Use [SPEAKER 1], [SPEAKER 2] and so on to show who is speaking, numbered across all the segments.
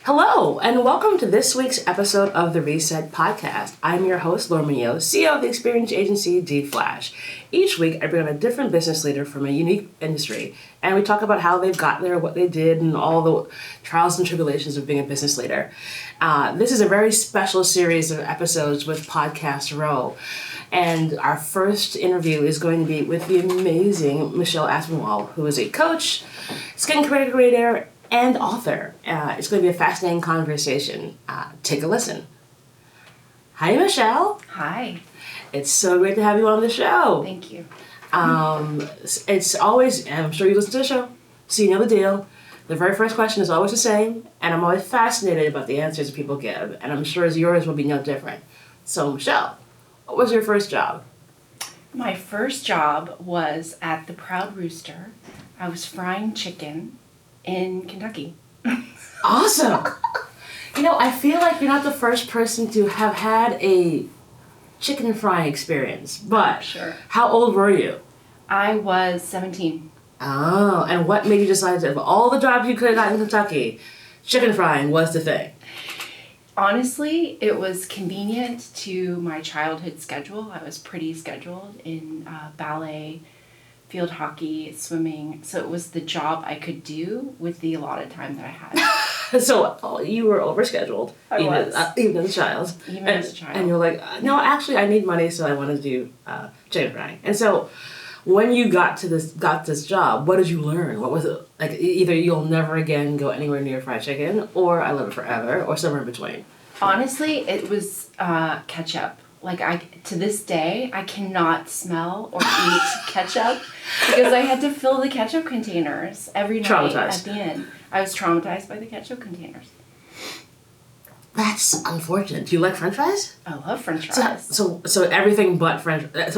[SPEAKER 1] Hello, and welcome to this week's episode of the Reset Podcast. I'm your host, Laura Munoz, CEO of the experience agency D-Flash. Each week, I bring on a different business leader from a unique industry, and we talk about how they've got there, what they did, and all the trials and tribulations of being a business leader. This is a very special series of episodes with Podcast Row, and our first interview is going to be with the amazing Michelle Aspinwall, who is a coach, skin creator, and author. It's going to be a fascinating conversation. Take a listen. Hi, Michelle.
[SPEAKER 2] Hi.
[SPEAKER 1] It's so great to have you on the show.
[SPEAKER 2] Thank you.
[SPEAKER 1] It's always, I'm sure you listen to the show, so you know the deal. The very first question is always the same, and I'm always fascinated about the answers people give, and I'm sure yours will be no different. So, Michelle, what was your first job?
[SPEAKER 2] My first job was at the Proud Rooster. I was frying chicken in Kentucky.
[SPEAKER 1] Awesome. I feel like you're not the first person to have had a chicken frying experience, but
[SPEAKER 2] Sure.
[SPEAKER 1] How old were you?
[SPEAKER 2] I was 17.
[SPEAKER 1] Oh, and what made you decide that of all the jobs you could have gotten in Kentucky, chicken frying was the thing?
[SPEAKER 2] Honestly, it was convenient to my childhood schedule. I was pretty scheduled in ballet, field hockey, swimming, so it was the job I could do with the allotted time that I had.
[SPEAKER 1] So you were overscheduled.
[SPEAKER 2] I was.
[SPEAKER 1] Even as a child. And you're like, no, actually I need money, so I want to do chicken frying. And so when you got this job, what did you learn? What was it? Like, either you'll never again go anywhere near fried chicken, or I love it forever, or somewhere in between.
[SPEAKER 2] Honestly, it was ketchup. To this day, I cannot smell or eat ketchup because I had to fill the ketchup containers every night at the end. I was traumatized by the ketchup containers.
[SPEAKER 1] That's unfortunate. Do you like French fries?
[SPEAKER 2] I love French fries.
[SPEAKER 1] So everything but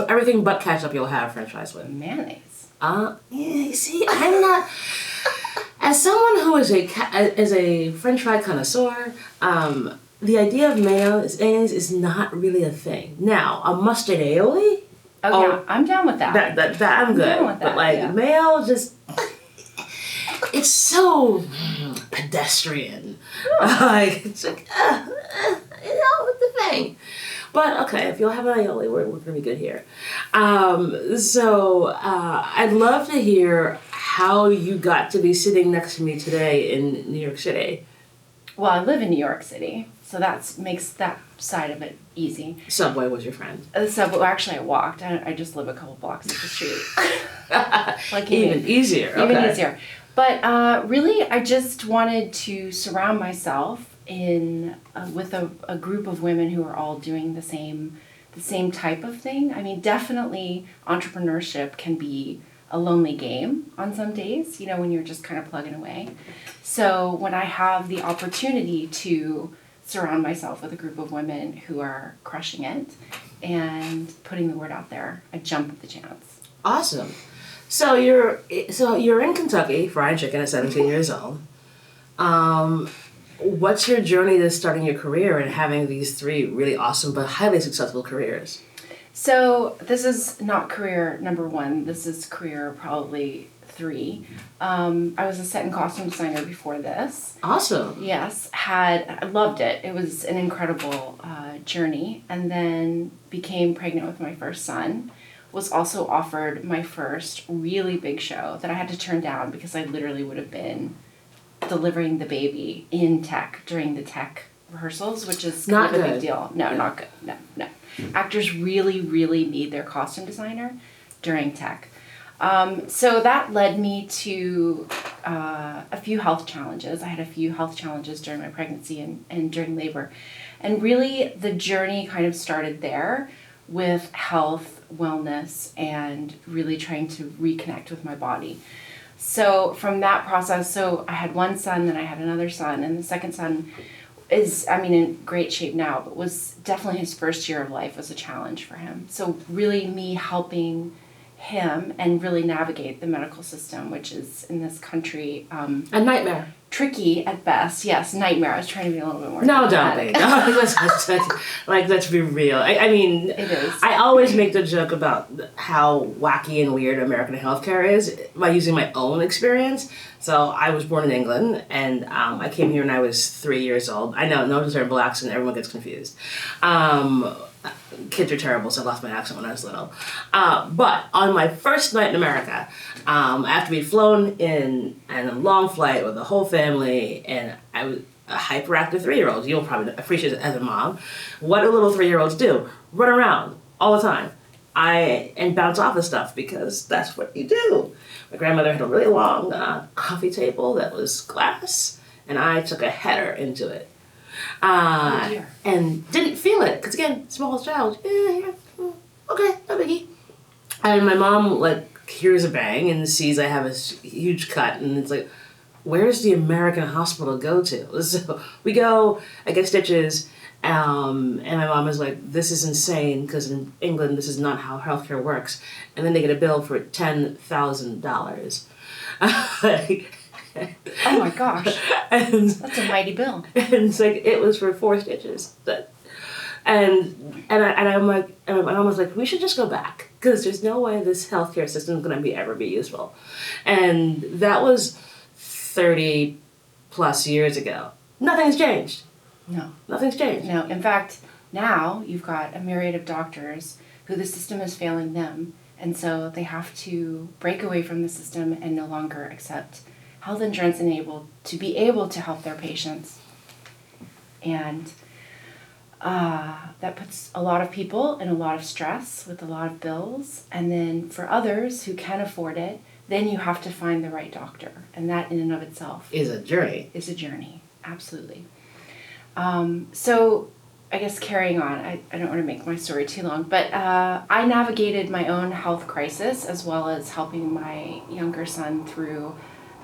[SPEAKER 1] everything but ketchup you'll have French fries with.
[SPEAKER 2] Mayonnaise.
[SPEAKER 1] Yeah, you see, I'm not. As someone who is a French fry connoisseur, the idea of mayonnaise is not really a thing. Now, a mustard aioli?
[SPEAKER 2] Yeah, I'm down with that.
[SPEAKER 1] That I'm good.
[SPEAKER 2] Down with that,
[SPEAKER 1] but mayo just, it's so pedestrian. It's like, it's the thing. But okay, if you'll have an aioli, we're gonna be good here. So I'd love to hear how you got to be sitting next to me today in New York City.
[SPEAKER 2] Well, I live in New York City, so that makes that side of it easy.
[SPEAKER 1] Subway was your friend.
[SPEAKER 2] The subway, well, actually I walked. I just live a couple blocks up the street.
[SPEAKER 1] Even easier.
[SPEAKER 2] Even easier. But really, I just wanted to surround myself with a group of women who are all doing the same type of thing. I mean, definitely entrepreneurship can be a lonely game on some days, when you're just kind of plugging away. So when I have the opportunity to surround myself with a group of women who are crushing it and putting the word out there, I jump at the chance.
[SPEAKER 1] Awesome. So you're in Kentucky, fried chicken at 17 years old. What's your journey to starting your career and having these three really awesome but highly successful careers?
[SPEAKER 2] So this is not career number one. This is career probably 3. I was a set and costume designer before this.
[SPEAKER 1] Awesome.
[SPEAKER 2] Yes, I loved it. It was an incredible journey, and then became pregnant with my first son. Was also offered my first really big show that I had to turn down because I literally would have been delivering the baby in tech during the tech rehearsals, which is kind of a big deal. No, not good. No. Actors really, really need their costume designer during tech. So that led me to a few health challenges. I had a few health challenges during my pregnancy and during labor. And really the journey kind of started there with health, wellness, and really trying to reconnect with my body. So from that process, I had one son, then I had another son, and the second son is, in great shape now, but was definitely his first year of life was a challenge for him. So really me helping him and really navigate the medical system, which is in this country
[SPEAKER 1] a nightmare.
[SPEAKER 2] tricky at best. Yes, nightmare. I was trying to be a little bit more
[SPEAKER 1] No,
[SPEAKER 2] dramatic.
[SPEAKER 1] don't be. Let's be real. I mean,
[SPEAKER 2] It is.
[SPEAKER 1] I always make the joke about how wacky and weird American healthcare is by using my own experience. So I was born in England, and I came here when I was 3 years old. I know, no discernible accent, everyone gets confused. Kids are terrible, so I lost my accent when I was little. But on my first night in America, after we'd flown in on a long flight with the whole family, and I was a hyperactive 3-year-old. You'll probably appreciate it as a mom. What do little 3-year-olds do? Run around all the time. And bounce off of stuff because that's what you do. My grandmother had a really long coffee table that was glass, and I took a header into it. And didn't feel it because again, small child. Okay, no biggie. And my mom hears a bang and sees I have a huge cut, and it's like, where's the American hospital go to? So we go, I get stitches, and my mom is like, this is insane because in England this is not how healthcare works. And then they get a bill for $10,000.
[SPEAKER 2] Oh my gosh.
[SPEAKER 1] And
[SPEAKER 2] that's a mighty bill.
[SPEAKER 1] And it's like, it was for 4 stitches. I'm like, and my mom was like, we should just go back because there's no way this healthcare system is going to ever be useful. And that was 30 plus years ago. Nothing's changed.
[SPEAKER 2] No.
[SPEAKER 1] Nothing's changed.
[SPEAKER 2] No. In fact, now you've got a myriad of doctors who the system is failing them, and so they have to break away from the system and no longer accept health insurance and be able to help their patients. And that puts a lot of people in a lot of stress with a lot of bills. And then for others who can afford it, then you have to find the right doctor. And that in and of itself
[SPEAKER 1] is a journey.
[SPEAKER 2] Absolutely. So I guess carrying on, I don't want to make my story too long, but I navigated my own health crisis as well as helping my younger son through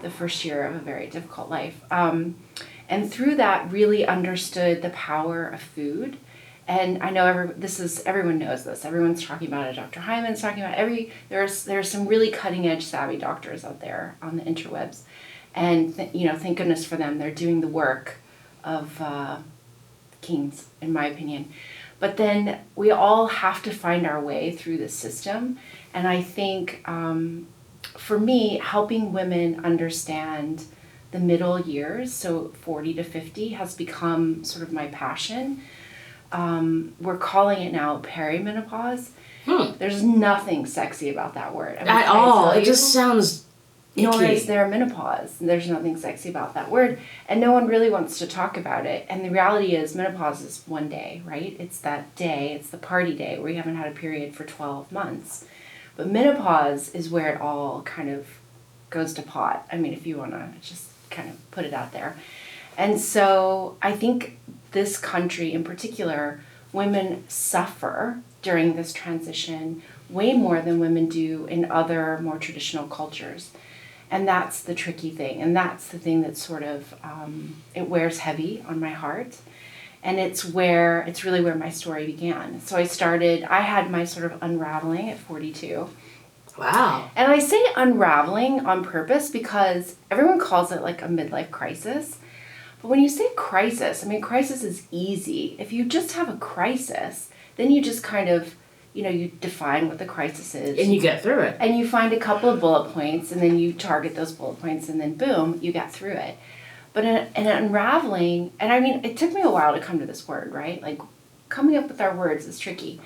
[SPEAKER 2] the first year of a very difficult life. And through that really understood the power of food. And I know everyone knows this. Everyone's talking about it. Dr. Hyman's talking about there's some really cutting edge savvy doctors out there on the interwebs. And thank goodness for them. They're doing the work of kings, in my opinion. But then we all have to find our way through the system. And I think for me, helping women understand the middle years, so 40 to 50, has become sort of my passion. We're calling it now perimenopause. There's nothing sexy about that word.
[SPEAKER 1] At all. It just sounds icky.
[SPEAKER 2] Nor is there menopause. There's nothing sexy about that word. And no one really wants to talk about it. And the reality is menopause is one day, right? It's that day. It's the party day where you haven't had a period for 12 months. But menopause is where it all kind of goes to pot. I mean, if you want to just kind of put it out there. And so I think this country in particular, women suffer during this transition way more than women do in other more traditional cultures. And that's the tricky thing. And that's the thing that sort of, it wears heavy on my heart. And it's really where my story began. So I had my sort of unraveling at 42.
[SPEAKER 1] Wow.
[SPEAKER 2] And I say unraveling on purpose because everyone calls it like a midlife crisis. But when you say crisis, I mean, crisis is easy. If you just have a crisis, then you just kind of, you define what the crisis is.
[SPEAKER 1] And you get through it.
[SPEAKER 2] And you find a couple of bullet points, and then you target those bullet points, and then boom, you get through it. But in an unraveling, and I mean, it took me a while to come to this word, right? Like, coming up with our words is tricky.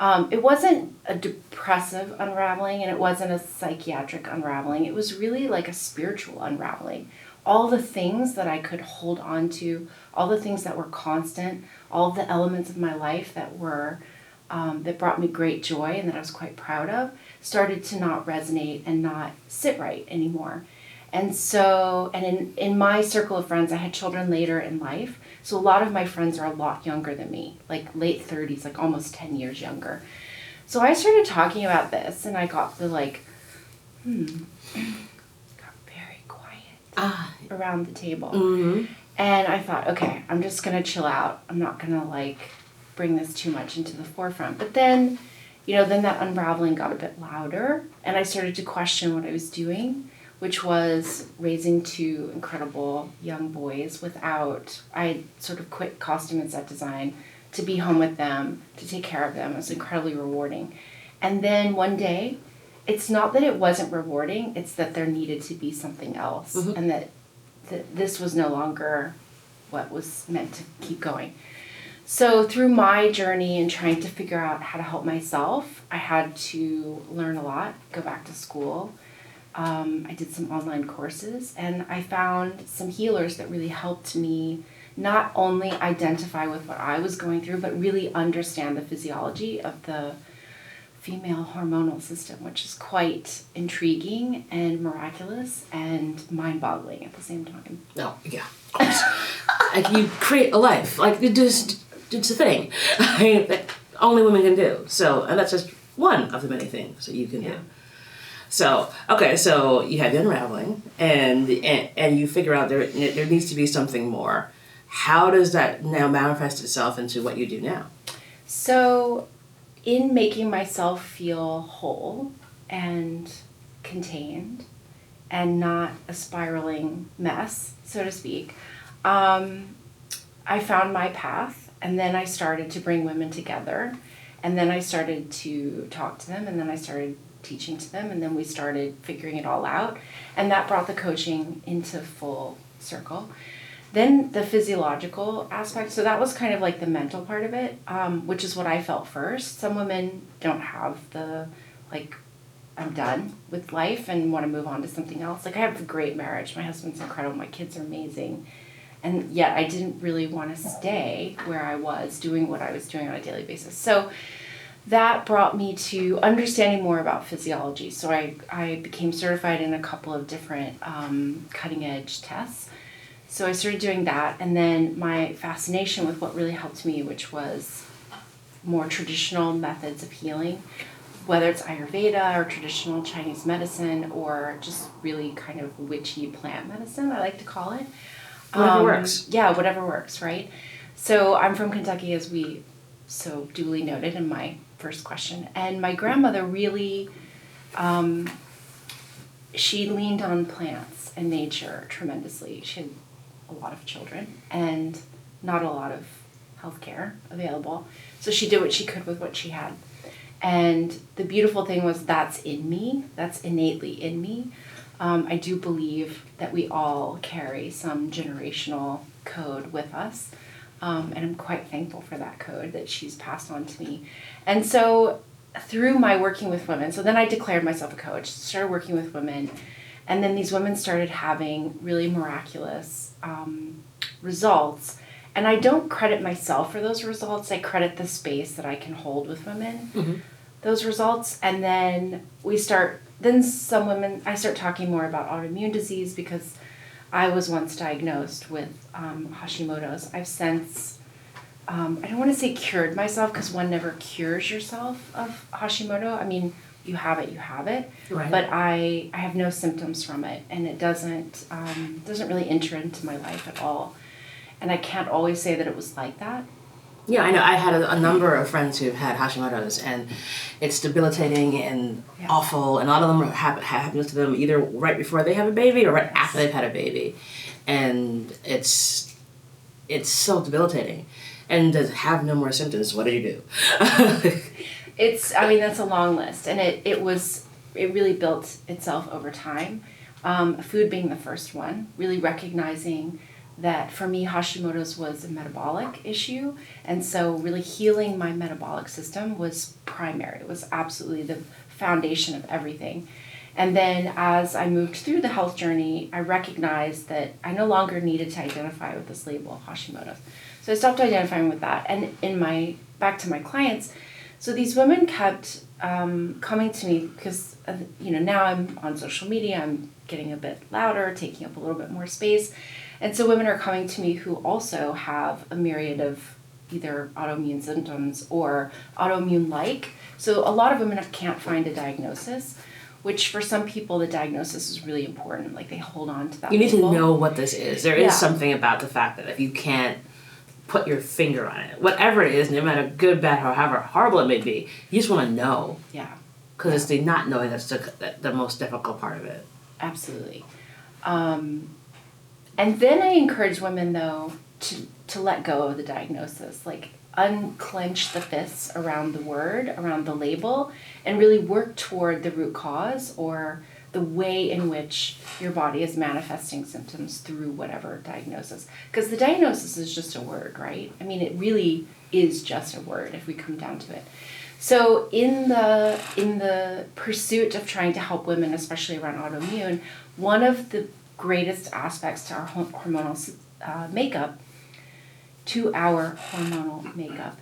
[SPEAKER 2] It wasn't a depressive unraveling, and it wasn't a psychiatric unraveling. It was really like a spiritual unraveling. All the things that I could hold on to, all the things that were constant, all the elements of my life that were that brought me great joy and that I was quite proud of, started to not resonate and not sit right anymore. And so, and in my circle of friends, I had children later in life. So a lot of my friends are a lot younger than me, like late 30s, like almost 10 years younger. So I started talking about this, and I got the got very quiet around the table.
[SPEAKER 1] Mm-hmm.
[SPEAKER 2] And I thought, okay, I'm just going to chill out. I'm not going to bring this too much into the forefront. But then, then that unraveling got a bit louder, and I started to question what I was doing. which was raising two incredible young boys I sort of quit costume and set design to be home with them, to take care of them. It was incredibly rewarding. And then one day, it's not that it wasn't rewarding, it's that there needed to be something else, and that this was no longer what was meant to keep going. So through my journey and trying to figure out how to help myself, I had to learn a lot, go back to school. I did some online courses, and I found some healers that really helped me not only identify with what I was going through, but really understand the physiology of the female hormonal system, which is quite intriguing and miraculous and mind-boggling at the same time.
[SPEAKER 1] Oh, yeah, of course. Like, you create a life. Like, it's a thing that only women can do. So, and that's just one of the many things that you can do. So, okay, so you have the unraveling, and you figure out there needs to be something more. How does that now manifest itself into what you do now?
[SPEAKER 2] So, in making myself feel whole and contained and not a spiraling mess, so to speak, I found my path, and then I started to bring women together, and then I started to talk to them, and then I started teaching to them, and then we started figuring it all out, and that brought the coaching into full circle. Then the physiological aspect, so that was kind of like the mental part of it, which is what I felt first. Some women don't have I'm done with life and want to move on to something else. Like, I have a great marriage. My husband's incredible. My kids are amazing. And yet I didn't really want to stay where I was doing what I was doing on a daily basis. So that brought me to understanding more about physiology. So I became certified in a couple of different cutting edge tests. So I started doing that, and then my fascination with what really helped me, which was more traditional methods of healing, whether it's Ayurveda or traditional Chinese medicine or just really kind of witchy plant medicine, I like to call it.
[SPEAKER 1] Whatever works.
[SPEAKER 2] Yeah, whatever works, right? So I'm from Kentucky, as we so duly noted in my first question. And my grandmother really, she leaned on plants and nature tremendously. She had a lot of children and not a lot of healthcare available. So she did what she could with what she had. And the beautiful thing was that's in me. That's innately in me. I do believe that we all carry some generational code with us. And I'm quite thankful for that code that she's passed on to me. And so through my working with women, so then I declared myself a coach, started working with women, and then these women started having really miraculous results. And I don't credit myself for those results. I credit the space that I can hold with women, those results. And then I start talking more about autoimmune disease because I was once diagnosed with Hashimoto's. I've since, I don't want to say cured myself because one never cures yourself of Hashimoto. I mean, you have it. Right. But I have no symptoms from it, and it doesn't really enter into my life at all. And I can't always say that it was like that.
[SPEAKER 1] Yeah, I know. I had a number of friends who've had Hashimoto's, and it's debilitating and awful, and a lot of them happens to them either right before they have a baby or right after they've had a baby. And it's so debilitating. And to have no more symptoms, what do you do?
[SPEAKER 2] That's a long list, and it really built itself over time. Food being the first one, really recognizing that for me, Hashimoto's was a metabolic issue, and so really healing my metabolic system was primary. It was absolutely the foundation of everything. And then as I moved through the health journey, I recognized that I no longer needed to identify with this label, Hashimoto's. So I stopped identifying with that. And back to my clients, so these women kept coming to me because, now I'm on social media, I'm getting a bit louder, taking up a little bit more space. And so women are coming to me who also have a myriad of either autoimmune symptoms or autoimmune-like. So a lot of women can't find a diagnosis, which for some people the diagnosis is really important. Like, they hold on to that.
[SPEAKER 1] You need to know what this is. There is something about the fact that if you can't put your finger on it, whatever it is, no matter good, bad, or however horrible it may be, you just want to know.
[SPEAKER 2] Yeah.
[SPEAKER 1] Because it's the not knowing that's the most difficult part of it.
[SPEAKER 2] Absolutely. And then I encourage women, though, to let go of the diagnosis, like unclench the fists around the word, around the label, and really work toward the root cause or the way in which your body is manifesting symptoms through whatever diagnosis. Because the diagnosis is just a word, right? I mean, it really is just a word if we come down to it. So in the pursuit of trying to help women, especially around autoimmune, one of the greatest aspects to our hormonal makeup,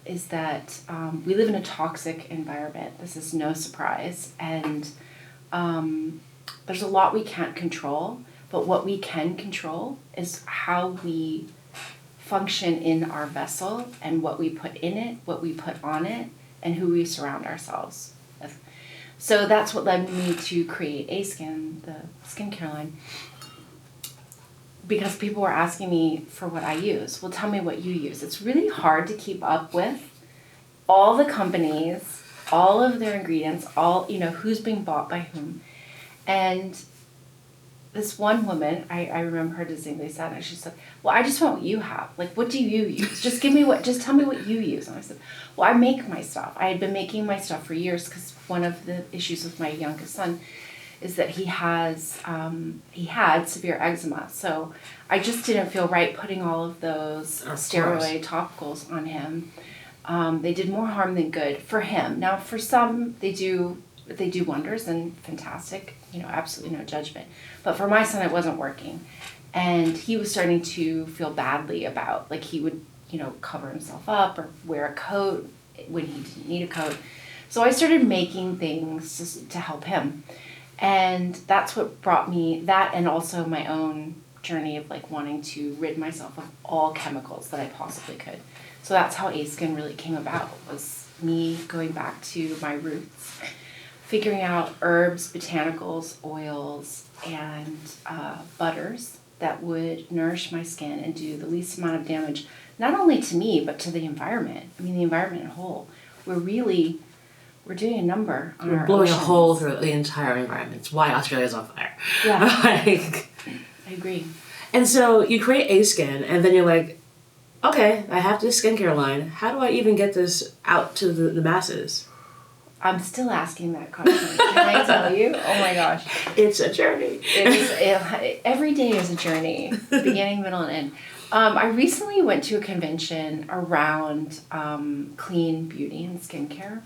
[SPEAKER 2] is that we live in a toxic environment. This is no surprise. And there's a lot we can't control, but what we can control is how we function in our vessel and what we put in it, what we put on it, and who we surround ourselves with. So that's what led me to create A-Skin, the skincare line, because people were asking me for what I use. Well, tell me what you use. It's really hard to keep up with all the companies, all of their ingredients, who's being bought by whom. And this one woman, I remember her distinctly said, and she said, well, I just want what you have. Like, what do you use? Just tell me what you use. And I said, well, I make my stuff. I had been making my stuff for years because one of the issues with my youngest son is that he had severe eczema. So I just didn't feel right putting all of those steroid topicals on him. They did more harm than good for him. Now, for some, they do wonders and fantastic, absolutely no judgment. But for my son, it wasn't working. And he was starting to feel badly about, like he would, cover himself up or wear a coat when he didn't need a coat. So I started making things just to help him. And that's what brought me that, and also my own journey of like wanting to rid myself of all chemicals that I possibly could. So that's how A-Skin really came about, was me going back to my roots, figuring out herbs, botanicals, oils, and butters that would nourish my skin and do the least amount of damage, not only to me, but to the environment. I mean, the environment in whole. We're doing a number on our
[SPEAKER 1] blowing
[SPEAKER 2] oceans.
[SPEAKER 1] a hole through the entire environment. It's why Australia's on fire.
[SPEAKER 2] Yeah.
[SPEAKER 1] I
[SPEAKER 2] agree.
[SPEAKER 1] And so you create A-Skin, and then you're like, okay, I have this skincare line. How do I even get this out to the masses?
[SPEAKER 2] I'm still asking that question. Can I tell you? Oh my gosh.
[SPEAKER 1] It's a journey.
[SPEAKER 2] Every day is a journey, beginning, middle, and end. I recently went to a convention around clean beauty and skincare,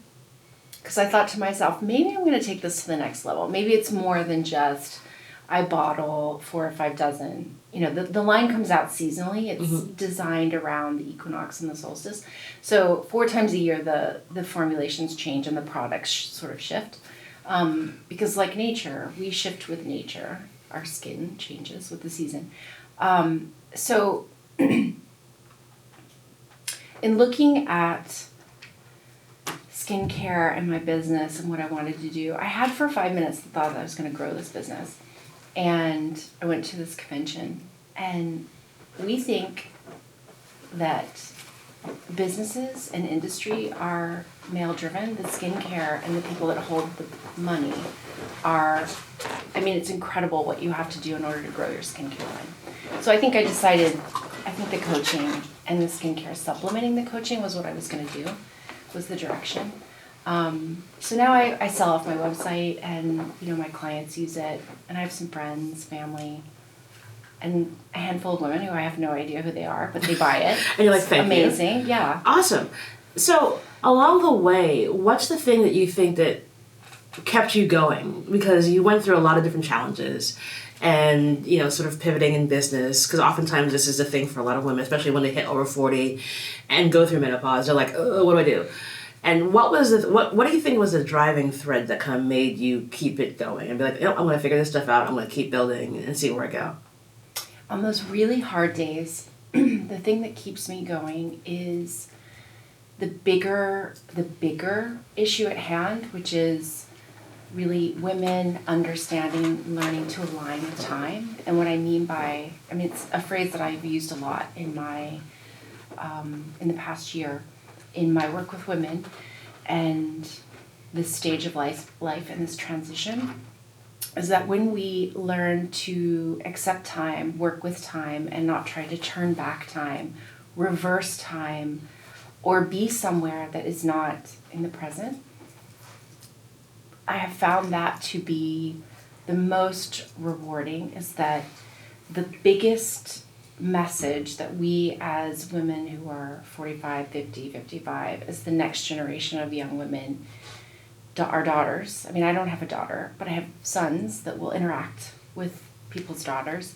[SPEAKER 2] because I thought to myself, maybe I'm going to take this to the next level. Maybe it's more than just I bottle 4 or 5 dozen. The line comes out seasonally. It's designed around the equinox and the solstice. So 4 times a year, the formulations change and the products sort of shift. Because like nature, we shift with nature. Our skin changes with the season. So in looking at skincare and my business and what I wanted to do, I had for 5 minutes the thought that I was going to grow this business. And I went to this convention, and we think that businesses and industry are male-driven. The skincare and the people that hold the money it's incredible what you have to do in order to grow your skincare line. So I think the coaching and the skincare, supplementing the coaching was what I was going to do, was the direction. So now I sell off my website, and my clients use it, and I have some friends, family, and a handful of women who I have no idea who they are, but they buy it.
[SPEAKER 1] And you're like, thank you.
[SPEAKER 2] Amazing, yeah.
[SPEAKER 1] Awesome. So along the way, what's the thing that you think that kept you going? Because you went through a lot of different challenges and, sort of pivoting in business, because oftentimes this is a thing for a lot of women, especially when they hit over 40 and go through menopause. They're like, oh, what do I do? And what do you think was the driving thread that kind of made you keep it going and be like, I'm going to figure this stuff out, I'm going to keep building and see where I go?
[SPEAKER 2] On those really hard days, the thing that keeps me going is the bigger issue at hand, which is really women understanding, learning to align with time. And what I mean by, it's a phrase that I've used a lot in my, in the past year, in my work with women and this stage of life and this transition. is that when we learn to accept time, work with time, and not try to turn back time, reverse time, or be somewhere that is not in the present, I have found that to be the most rewarding. Is that the biggest message that we as women who are 45, 50, 55, as the next generation of young women, our daughters, I mean, I don't have a daughter, but I have sons that will interact with people's daughters.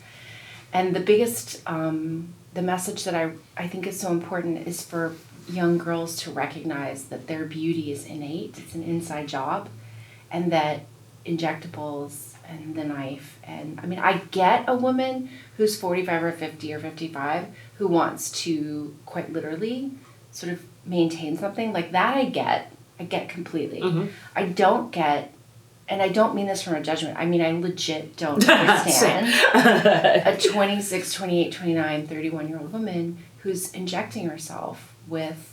[SPEAKER 2] And the biggest, the message that I think is so important is for young girls to recognize that their beauty is innate, it's an inside job, and that injectables and the knife, and I mean, I get a woman who's 45 or 50 or 55 who wants to quite literally sort of maintain something like that. I get completely. Mm-hmm. I don't get, and I don't mean this from a judgment, I mean, I legit don't understand a 26, 28, 29, 31-year-old woman who's injecting herself with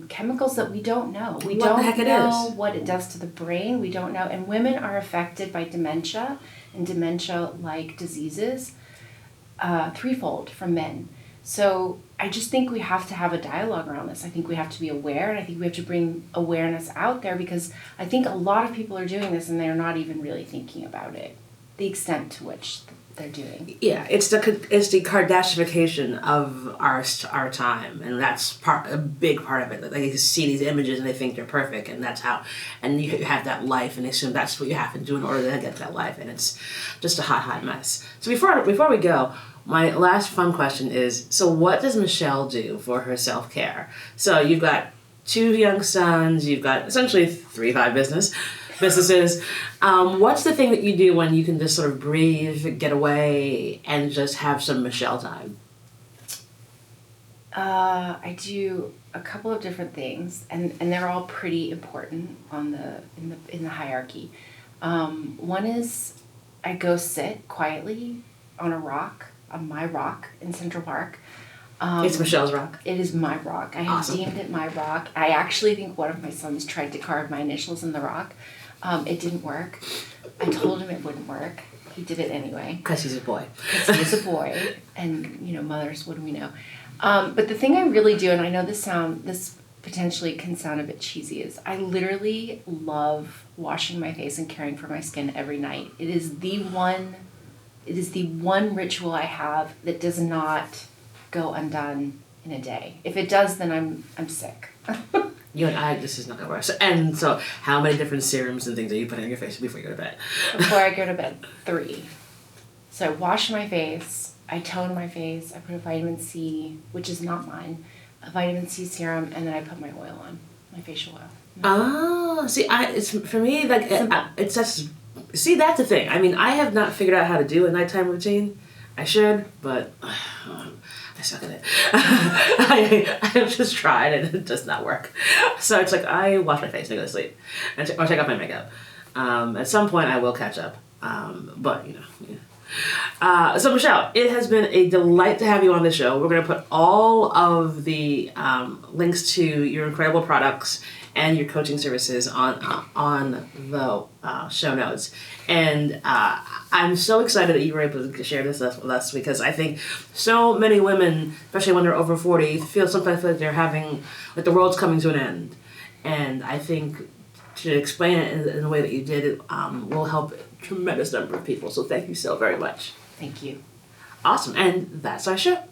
[SPEAKER 2] chemicals that we don't know. We don't know what it does to the brain. We don't know. And women are affected by dementia and dementia-like diseases threefold from men. So I just think we have to have a dialogue around this. I think we have to be aware, and I think we have to bring awareness out there, because I think a lot of people are doing this and they're not even really thinking about it, the extent to which they're doing.
[SPEAKER 1] Yeah, it's the Kardashification of our time, and that's a big part of it. Like, they see these images and they think they're perfect, and that's how, and you have that life, and they assume that's what you have to do in order to get that life, and it's just a hot mess. So before we go, my last fun question is: so what does Michelle do for her self-care? So you've got 2 young sons, you've got essentially 3-5 businesses. What's the thing that you do when you can just sort of breathe, get away, and just have some Michelle time?
[SPEAKER 2] I do a couple of different things, and they're all pretty important in the hierarchy. One is I go sit quietly on a rock, on my rock in Central Park.
[SPEAKER 1] It's Michelle's rock.
[SPEAKER 2] It is my rock. I have
[SPEAKER 1] Awesome.
[SPEAKER 2] deemed it my rock. I actually think one of my sons tried to carve my initials in the rock. It didn't work. I told him it wouldn't work. He did it anyway.
[SPEAKER 1] Because he's a boy.
[SPEAKER 2] Because he's a boy. And, mothers, what do we know? But the thing I really do, and I know this potentially can sound a bit cheesy, is I literally love washing my face and caring for my skin every night. It is the one ritual I have that does not go undone in a day. If it does, then I'm sick.
[SPEAKER 1] You and I, this is not going to work. So how many different serums and things are you putting on your face before you go to bed?
[SPEAKER 2] Before I go to bed, 3. So I wash my face, I tone my face, I put a vitamin C, which is not mine, a vitamin C serum, and then I put my oil on, my facial oil.
[SPEAKER 1] Oh, see, it's for me, like, it's just, see, that's the thing. I mean, I have not figured out how to do a nighttime routine. I should, but I suck at it. I have just tried and it does not work. So it's like I wash my face and I go to sleep, or take off my makeup. At some point I will catch up, but so Michelle, it has been a delight to have you on the show. We're going to put all of the links to your incredible products and your coaching services on the show notes. And I'm so excited that you were able to share this with us, because I think so many women, especially when they're over 40, sometimes feel like they're having, like the world's coming to an end. And I think to explain it in the way that you did, it will help a tremendous number of people. So thank you so very much.
[SPEAKER 2] Thank you.
[SPEAKER 1] Awesome. And that's our show.